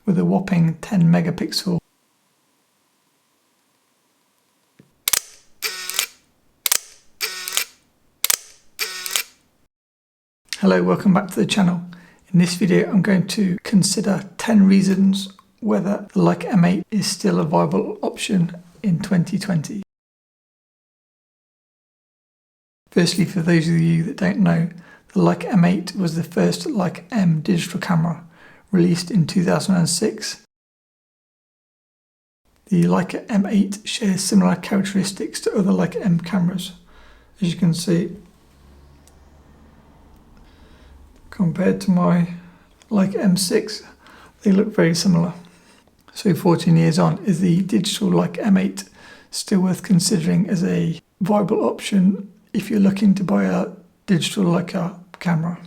with a whopping 10 megapixel. Hello, welcome back to the channel. In this video I'm going to consider 10 reasons whether the Leica M8 is still a viable option in 2020. Firstly, for those of you that don't know, the Leica M8 was the first Leica M digital camera, released in 2006. The Leica M8 shares similar characteristics to other Leica M cameras. As you can see, compared to my Leica M6, they look very similar. So 14 years on, is the digital Leica M8 still worth considering as a viable option if you're looking to buy a digital Leica camera?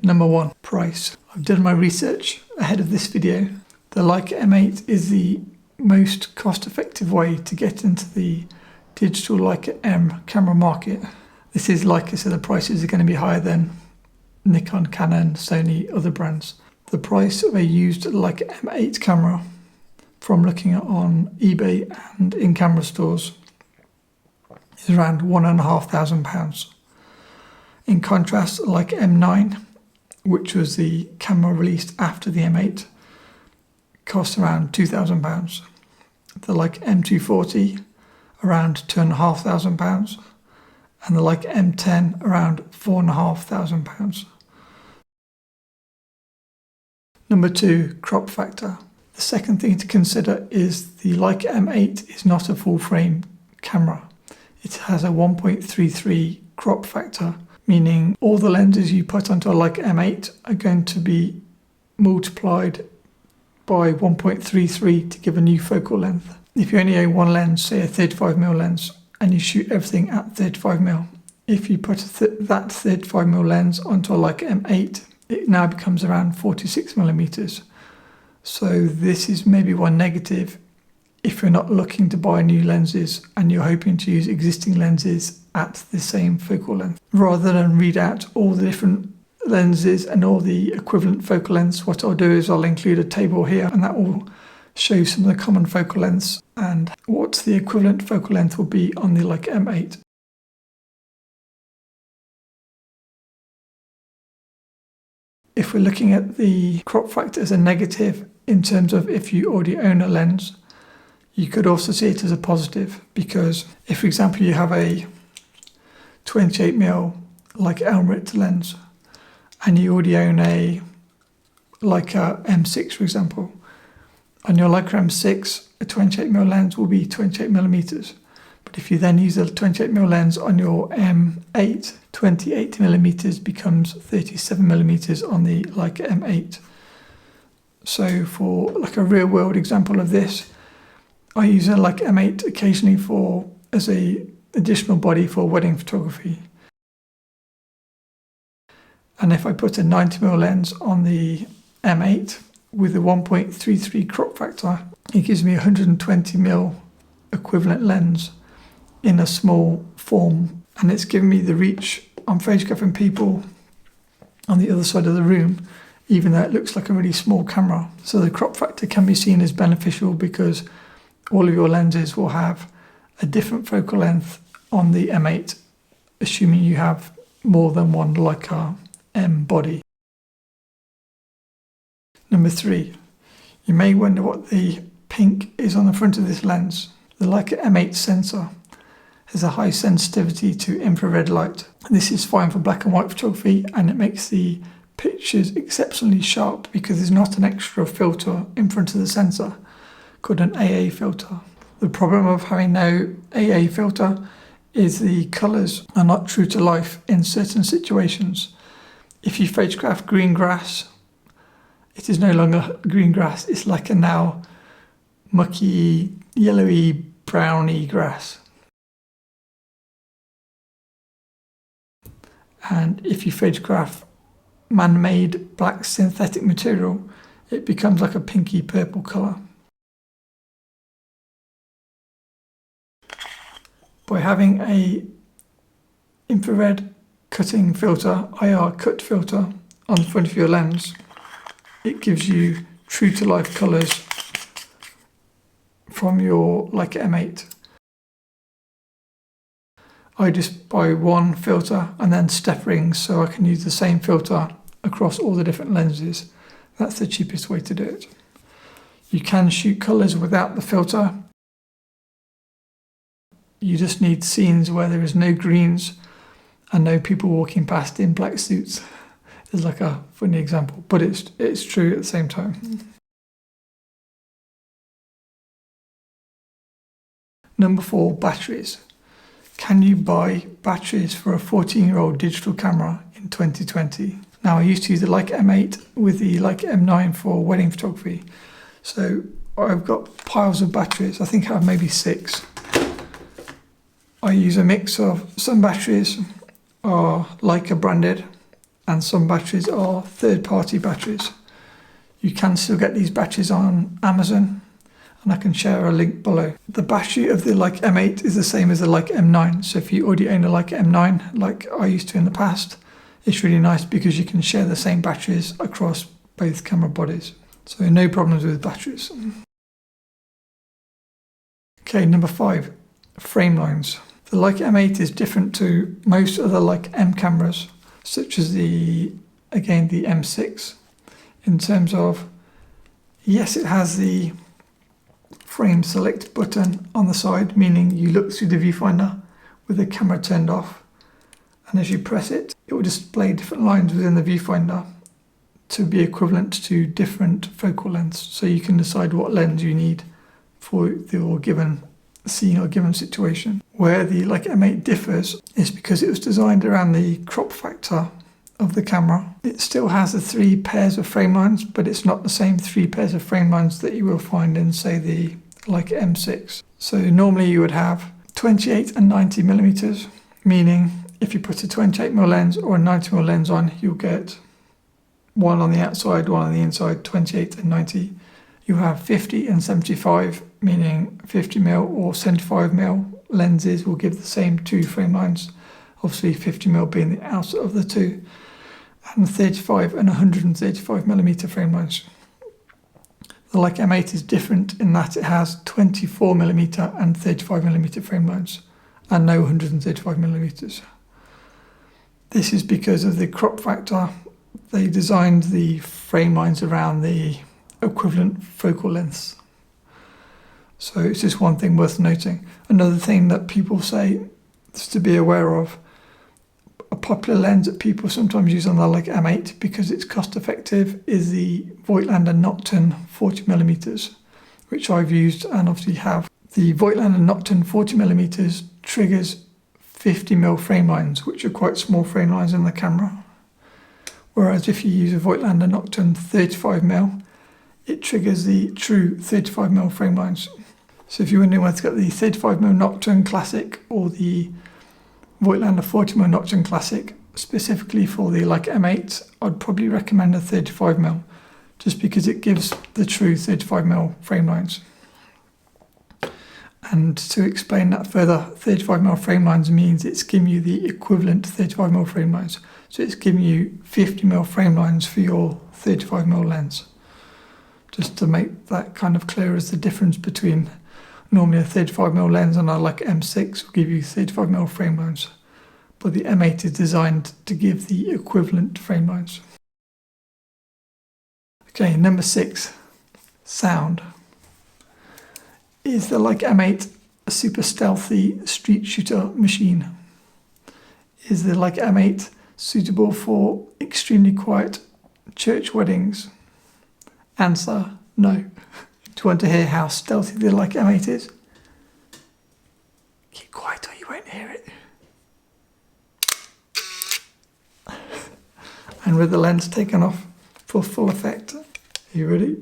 Number 1, price. I've done my research ahead of this video. The Leica M8 is the most cost-effective way to get into the digital Leica M camera market. This is Leica, so the prices are going to be higher than Nikon, Canon, Sony, other brands. The price of a used Leica M8 camera, from looking at on eBay and in camera stores, is around £1,500. In contrast, Leica M9, which was the camera released after the M8, costs around £2,000. The Leica M240 around £2,500, and the Leica M10 around £4,500. Number 2, crop factor. The second thing to consider is the Leica M8 is not a full frame camera. It has a 1.33 crop factor, meaning all the lenses you put onto a Leica M8 are going to be multiplied by 1.33 to give a new focal length. If you only own one lens, say a 35mm lens, and you shoot everything at 35mm, if you put that 35mm lens onto a Leica M8, it now becomes around 46mm. So this is maybe one negative if you're not looking to buy new lenses and you're hoping to use existing lenses at the same focal length. Rather than read out all the different lenses and all the equivalent focal lengths, what I'll do is I'll include a table here, and that will show some of the common focal lengths and what the equivalent focal length will be on the Leica M8. If we're looking at the crop factor as a negative in terms of if you already own a lens, you could also see it as a positive, because if, for example, you have a 28mm Leica L lens and you already own a Leica M6, for example, on your Leica M6, a 28mm lens will be 28mm. But if you then use a 28mm lens on your M8, 28mm becomes 37mm on the Leica M8. So for like a real world example of this, I use a Leica M8 occasionally as a additional body for wedding photography. And if I put a 90mm lens on the M8 with a 1.33 crop factor, it gives me a 120mm equivalent lens in a small form, and it's giving me the reach. I'm photographing people on the other side of the room, even though it looks like a really small camera. So the crop factor can be seen as beneficial because all of your lenses will have a different focal length on the M8, assuming you have more than one Leica M body. Number 3, you may wonder what the pink is on the front of this lens. The Leica M8 Sensor has a high sensitivity to infrared light. This is fine for black and white photography, and it makes the pictures exceptionally sharp because there's not an extra filter in front of the sensor called an AA filter. The problem of having no AA filter is the colours are not true to life in certain situations. If you photograph green grass, it is no longer green grass, it's like a now mucky, yellowy, browny grass. And if you photograph man-made black synthetic material, it becomes like a pinky purple colour. By having a infrared cutting filter, IR cut filter, on the front of your lens, it gives you true to life colours from your Leica M8. I just buy one filter and then step rings so I can use the same filter across all the different lenses. That's the cheapest way to do it. You can shoot colours without the filter. You just need scenes where there is no greens and no people walking past in black suits. It's like a funny example, but it's true at the same time. Number 4, batteries. Can you buy batteries for a 14-year-old digital camera in 2020? Now, I used to use the Leica M8 with the Leica M9 for wedding photography. So I've got piles of batteries. I think I have maybe 6. I use a mix of some batteries are Leica branded and some batteries are third-party batteries. You can still get these batteries on Amazon, and I can share a link below. The battery of the Leica M8 is the same as the Leica M9, so if you already own a Leica M9 like I used to in the past, it's really nice because you can share the same batteries across both camera bodies. So no problems with batteries. Okay, number 5, Framelines. The Leica M8 is different to most other Leica M cameras, such as the M6, in terms of, yes, it has the frame select button on the side, meaning you look through the viewfinder with the camera turned off, and as you press it, it will display different lines within the viewfinder to be equivalent to different focal lengths, so you can decide what lens you need for your given scene or given situation. Where the Leica M8 differs is because it was designed around the crop factor of the camera. It still has the 3 pairs of frame lines, but it's not the same 3 pairs of frame lines that you will find in, say, the Leica M6. So normally you would have 28 and 90 millimeters, meaning if you put a 28mm lens or a 90mm lens on, you'll get one on the outside, one on the inside, 28 and 90. You have 50 and 75, meaning 50mm or 75mm lenses will give the same 2 frame lines, obviously 50mm being the outer of the 2, and 35 and 135mm frame lines. The Leica M8 is different in that it has 24mm and 35mm frame lines, and no 135mm. This is because of the crop factor. They designed the frame lines around the equivalent focal lengths. So it's just one thing worth noting. Another thing that people say is to be aware of, a popular lens that people sometimes use on the Leica M8 because it's cost effective is the Voigtlander Nocturne 40mm, which I've used and obviously have. The Voigtlander Nocturne 40mm triggers 50mm frame lines, which are quite small frame lines in the camera. Whereas if you use a Voigtlander Nocturne 35mm, it triggers the true 35mm frame lines. So if you're wondering whether to get the 35mm Nocturne Classic or the Voigtlander 40mm Nocturne Classic, specifically for the Leica M8, I'd probably recommend a 35mm, just because it gives the true 35mm frame lines. And to explain that further, 35mm frame lines means it's giving you the equivalent 35mm frame lines. So it's giving you 50mm frame lines for your 35mm lens. Just to make that kind of clear as the difference between normally a 35mm lens and a Leica M6 will give you 35mm frame lines. But the M8 is designed to give the equivalent frame lines. Okay, number 6, sound. Is the Leica M8 a super stealthy street shooter machine? Is the Leica M8 suitable for extremely quiet church weddings? Answer, no. Do you want to hear how stealthy the Leica M8 is? Keep quiet or you won't hear it. And with the lens taken off for full effect. Are you ready?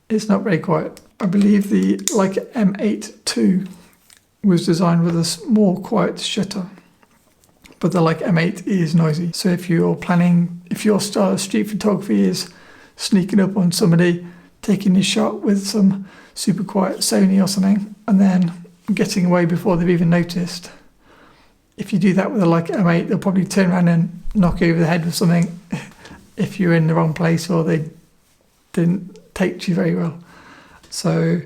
It's not very quiet. I believe the Leica M8 II was designed with a more quiet shutter, but the Leica M8 is noisy. So if your style of street photography is sneaking up on somebody, taking a shot with some super quiet Sony or something, and then getting away before they've even noticed, If you do that with a Leica M8, they'll probably turn around and knock you over the head with something if you're in the wrong place or they didn't take to you very well. So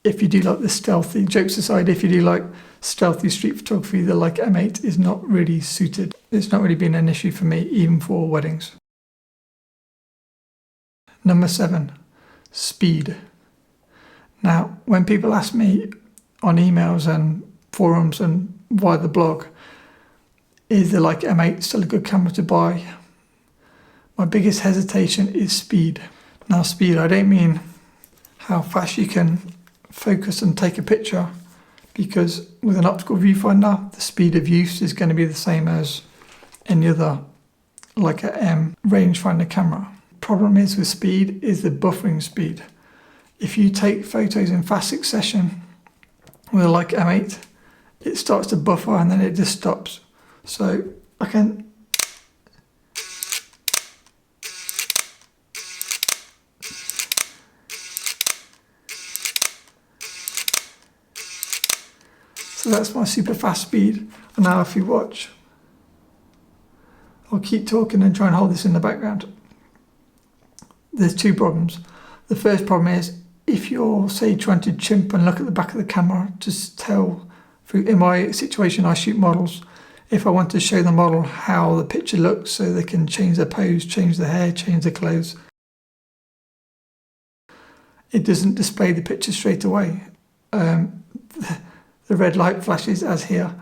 if you do like the stealthy, jokes aside, if you do like stealthy street photography, the Leica M8 is not really suited. It's not really been an issue for me, even for weddings. Number 7, speed. Now, when people ask me on emails and forums and via the blog, is the Leica M8 still a good camera to buy? My biggest hesitation is speed. Now, speed, I don't mean how fast you can focus and take a picture, because with an optical viewfinder, the speed of use is going to be the same as any other Leica M rangefinder camera. Problem is with speed is the buffering speed. If you take photos in fast succession with a Leica M8, it starts to buffer and then it just stops. So I can so that's my super fast speed. And now if you watch, I'll keep talking and try and hold this in the background. There's 2 problems. The first problem is if you're, say, trying to chimp and look at the back of the camera to tell, in my situation I shoot models, if I want to show the model how the picture looks so they can change their pose, change their hair, change their clothes, it doesn't display the picture straight away. The red light flashes as here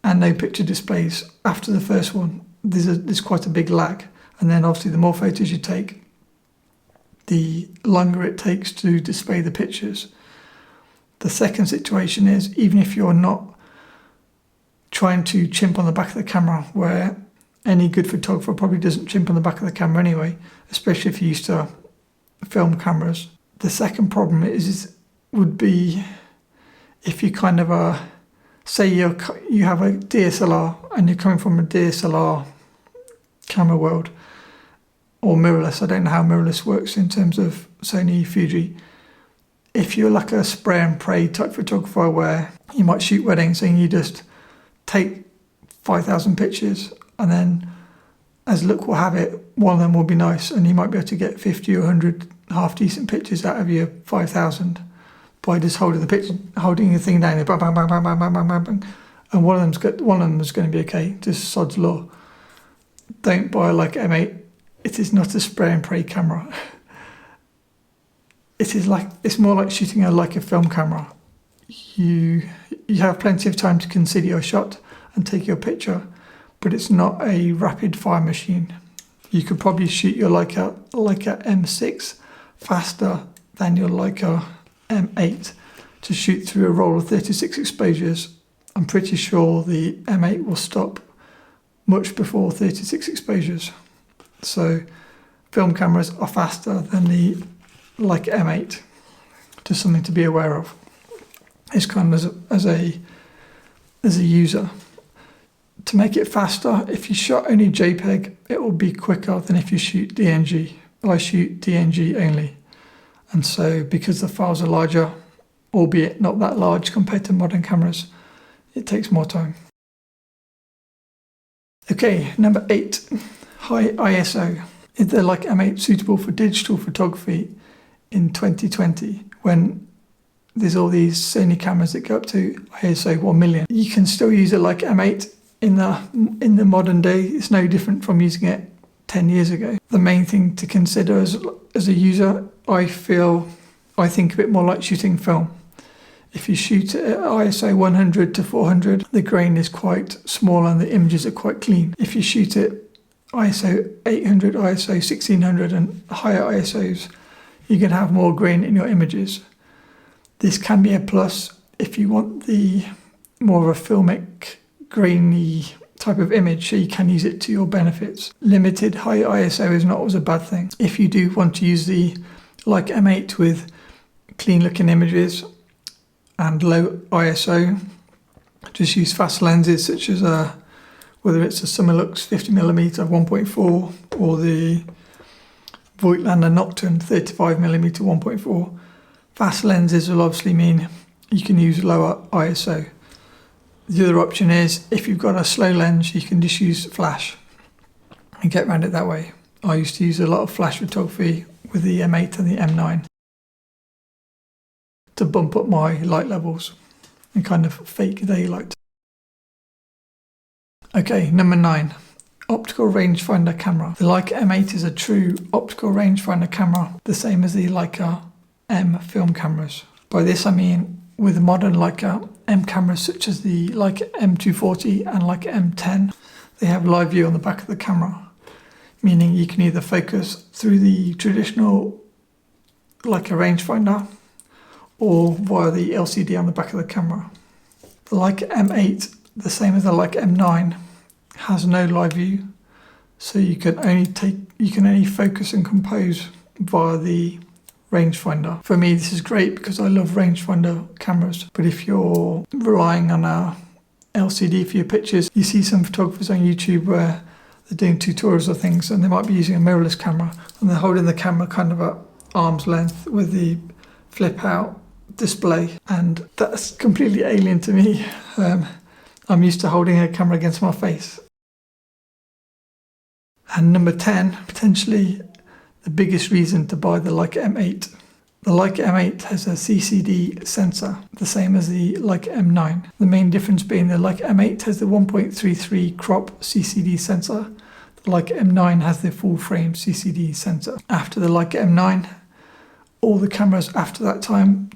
and no picture displays after the first one. There's quite a big lag, and then obviously the more photos you take, the longer it takes to display the pictures. The second situation is, even if you're not trying to chimp on the back of the camera, where any good photographer probably doesn't chimp on the back of the camera anyway, especially if you're used to film cameras. The second problem would be if you kind of say you have a DSLR and you're coming from a DSLR camera world, or mirrorless. I don't know how mirrorless works in terms of Sony, Fuji. If you're like a spray and pray type photographer where you might shoot weddings and you just take 5,000 pictures and then as luck will have it, one of them will be nice and you might be able to get 50 or 100 half decent pictures out of your 5,000 by just holding the thing down, bang, bang, bang, bang, bang, bang, bang, bang, bang, and one of them is going to be okay, just sod's law. Don't buy a Leica M8. It is not a spray and pray camera. It's more like shooting a Leica film camera. You have plenty of time to consider your shot and take your picture, but it's not a rapid fire machine. You could probably shoot your Leica M6 faster than your Leica M8 to shoot through a roll of 36 exposures. I'm pretty sure the M8 will stop much before 36 exposures. So film cameras are faster than the Leica M8. Just something to be aware of. It's kind of as a user. To make it faster, if you shot only JPEG, it will be quicker than if you shoot DNG. I shoot DNG only. And so because the files are larger, albeit not that large compared to modern cameras, it takes more time. Okay, number 8, high ISO. Is the Leica M8 suitable for digital photography in 2020 when there's all these Sony cameras that go up to ISO 1 million? You can still use a Leica M8 in the modern day. It's no different from using it 10 years ago. The main thing to consider as a user, I think of it more like shooting film. If you shoot at ISO 100 to 400, the grain is quite small and the images are quite clean. If you shoot at ISO 800, ISO 1600 and higher ISOs, you can have more grain in your images. This can be a plus if you want the more of a filmic, grainy type of image, so you can use it to your benefits. Limited high ISO is not always a bad thing. If you do want to use the Leica M8 with clean looking images and low ISO, just use fast lenses such as whether it's a Summilux 50mm 1.4 or the Voigtlander Nocturne 35mm 1.4. Fast lenses will obviously mean you can use lower ISO. The other option is, if you've got a slow lens, you can just use flash and get around it that way. I used to use a lot of flash photography with the M8 and the M9 to bump up my light levels and kind of fake daylight. Okay, number 9, optical rangefinder camera. The Leica M8 is a true optical rangefinder camera, the same as the Leica M film cameras. By this I mean with the modern Leica M cameras such as the Leica M240 and Leica M10, they have live view on the back of the camera, meaning you can either focus through the traditional Leica rangefinder or via the LCD on the back of the camera. The Leica M8, the same as the Leica M9, has no live view, so you can only focus and compose via the rangefinder. For me, this is great because I love rangefinder cameras, but if you're relying on a LCD for your pictures, you see some photographers on YouTube where they're doing tutorials of things and they might be using a mirrorless camera and they're holding the camera kind of at arm's length with the flip out display, and that's completely alien to me. I'm used to holding a camera against my face. And number 10, potentially the biggest reason to buy the Leica M8. The Leica M8 has a CCD sensor, the same as the Leica M9. The main difference being the Leica M8 has the 1.33 crop CCD sensor. The Leica M9 has the full frame CCD sensor. After the Leica M9, all the cameras after that time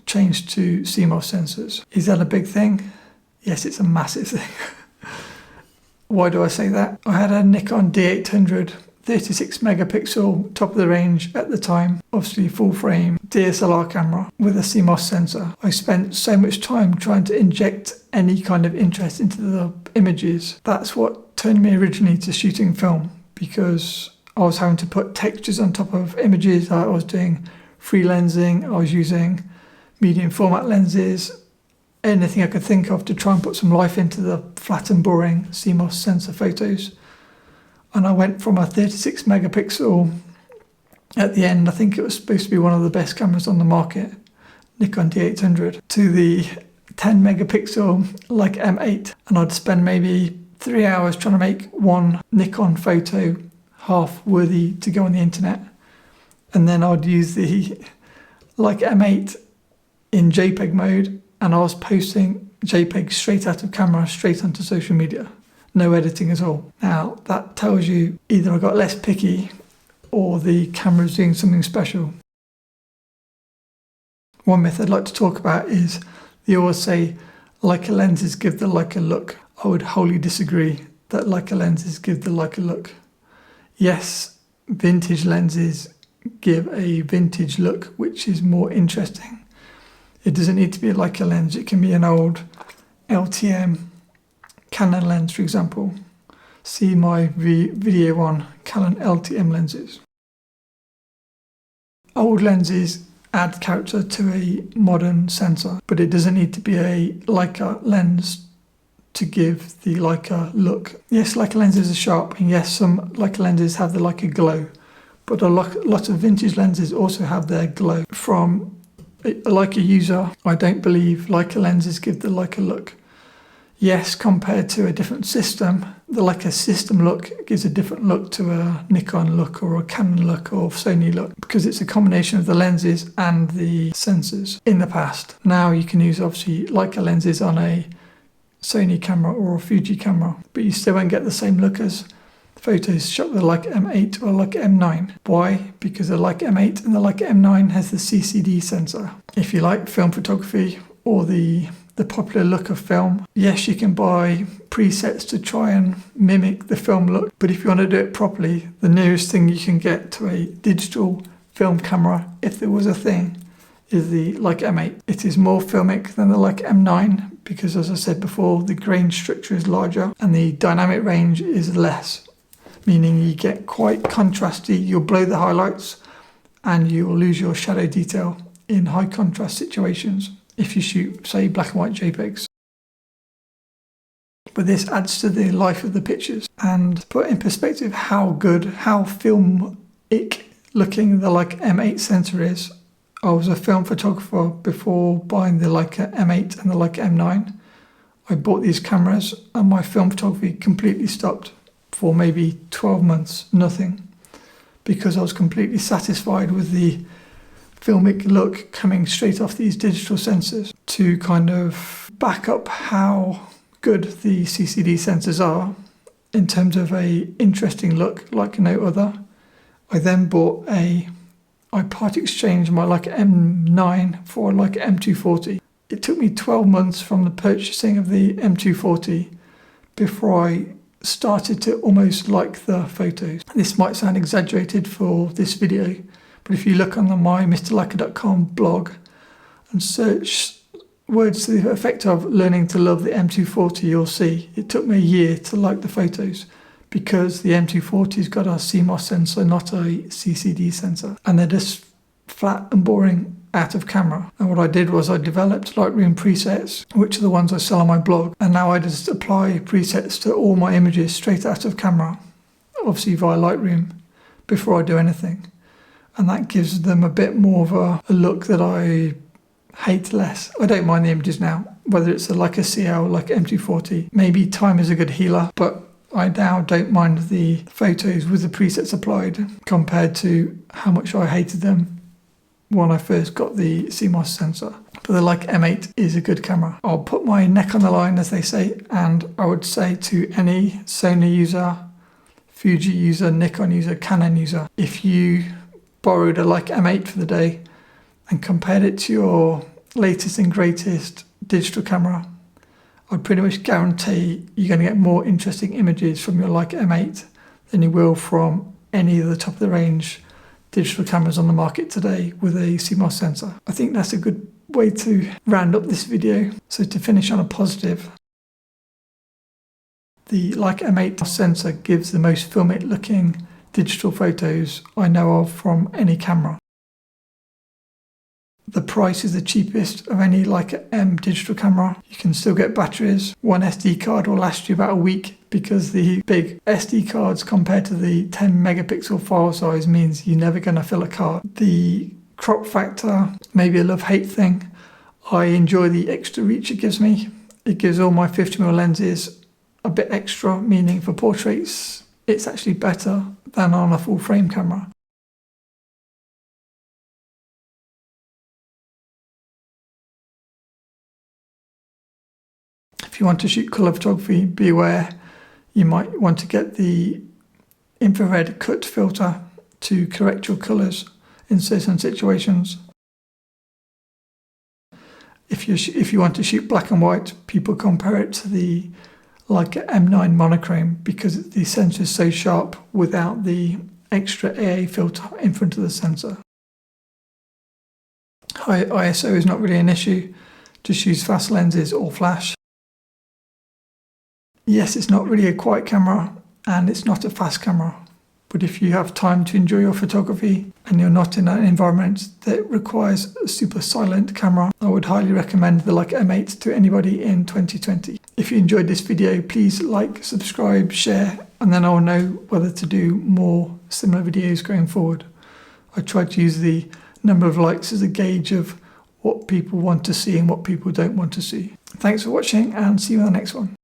changed to CMOS sensors. Is that a big thing? Yes, it's a massive thing. Why do I say that? I had a Nikon D800 36 megapixel top of the range at the time, obviously full frame DSLR camera with a CMOS sensor. I spent so much time trying to inject any kind of interest into the images. That's what turned me originally to shooting film, because I was having to put textures on top of images. I was doing free lensing, I was using medium format lenses, anything I could think of to try and put some life into the flat and boring CMOS sensor photos. And I went from a 36 megapixel at the end, I think it was supposed to be one of the best cameras on the market, Nikon D800, to the 10 megapixel Leica M8. And I'd spend maybe 3 hours trying to make one Nikon photo half worthy to go on the internet. And then I'd use the Leica M8 in JPEG mode, and I was posting JPEG straight out of camera, straight onto social media. No editing at all. Now, that tells you either I got less picky or the camera's doing something special. One myth I'd like to talk about is they always say Leica lenses give the Leica look. I would wholly disagree that Leica lenses give the Leica look. Yes, vintage lenses give a vintage look, which is more interesting. It doesn't need to be a Leica lens, it can be an old LTM Canon lens, for example. See my video on Canon LTM lenses. Old lenses add character to a modern sensor, but it doesn't need to be a Leica lens to give the Leica look. Yes, Leica lenses are sharp, and yes, some Leica lenses have the Leica glow, but a lot of vintage lenses also have their glow. From a Leica user, I don't believe Leica lenses give the Leica look. Yes, compared to a different system, the Leica system look gives a different look to a Nikon look or a Canon look or Sony look, because it's a combination of the lenses and the sensors in the past. Now you can use obviously Leica lenses on a Sony camera or a Fuji camera, but you still won't get the same look as photos shot with a Leica M8 or a Leica M9. Why? Because the Leica M8 and the Leica M9 has the CCD sensor. If you like film photography or the popular look of film, yes, you can buy presets to try and mimic the film look, but if you want to do it properly, the nearest thing you can get to a digital film camera, if there was a thing, is the Leica M8. It is more filmic than the Leica M9 because, as I said before, the grain structure is larger and the dynamic range is less, meaning you get quite contrasty, you'll blow the highlights and you will lose your shadow detail in high contrast situations if you shoot, say, black and white JPEGs. But this adds to the life of the pictures. And to put in perspective how good, how filmic looking the Leica M8 sensor is, I was a film photographer before buying the Leica M8 and the Leica M9. I bought these cameras and my film photography completely stopped for maybe 12 months, nothing, because I was completely satisfied with the filmic look coming straight off these digital sensors. To kind of back up how good the CCD sensors are in terms of a interesting look like no other, I then bought I part exchanged my Leica M9 for a Leica M240. It took me 12 months from the purchasing of the M240 before I started to almost like the photos. This might sound exaggerated for this video, but if you look on the my.mrleica.com blog and search words to the effect of learning to love the M240, you'll see it took me a year to like the photos, because the M240's got a CMOS sensor, not a CCD sensor, and they're just flat and boring out of camera. And what I did was I developed Lightroom presets, which are the ones I sell on my blog, and now I just apply presets to all my images straight out of camera, obviously via Lightroom, before I do anything. And that gives them a bit more of a look that I hate less. I don't mind the images now, whether it's a Leica CL, like M240. Maybe time is a good healer, but I now don't mind the photos with the presets applied compared to how much I hated them when I first got the CMOS sensor. But the Leica M8 is a good camera. I'll put my neck on the line, as they say, and I would say to any Sony user, Fuji user, Nikon user, Canon user, if you borrowed a Leica M8 for the day and compared it to your latest and greatest digital camera, I'd pretty much guarantee you're going to get more interesting images from your Leica M8 than you will from any of the top of the range digital cameras on the market today with a CMOS sensor. I think that's a good way to round up this video. So to finish on a positive, the Leica M8 sensor gives the most filmic looking digital photos I know of from any camera. The price is the cheapest of any Leica M digital camera. You can still get batteries. One SD card will last you about a week, because the big SD cards compared to the 10 megapixel file size means you're never going to fill a card. The crop factor, maybe a love-hate thing. I enjoy the extra reach it gives me. It gives all my 50mm lenses a bit extra, meaning for portraits it's actually better than on a full frame camera. If you want to shoot colour photography, be aware you might want to get the infrared cut filter to correct your colours in certain situations. If you want to shoot black and white, people compare it to the Leica M9 monochrome, because the sensor is so sharp without the extra AA filter in front of the sensor. High ISO is not really an issue, just use fast lenses or flash. Yes, it's not really a quiet camera and it's not a fast camera, but if you have time to enjoy your photography and you're not in an environment that requires a super silent camera, I would highly recommend the Leica M8 to anybody in 2020. If you enjoyed this video, please like, subscribe, share, and then I'll know whether to do more similar videos going forward. I try to use the number of likes as a gauge of what people want to see and what people don't want to see. Thanks for watching, and see you in the next one.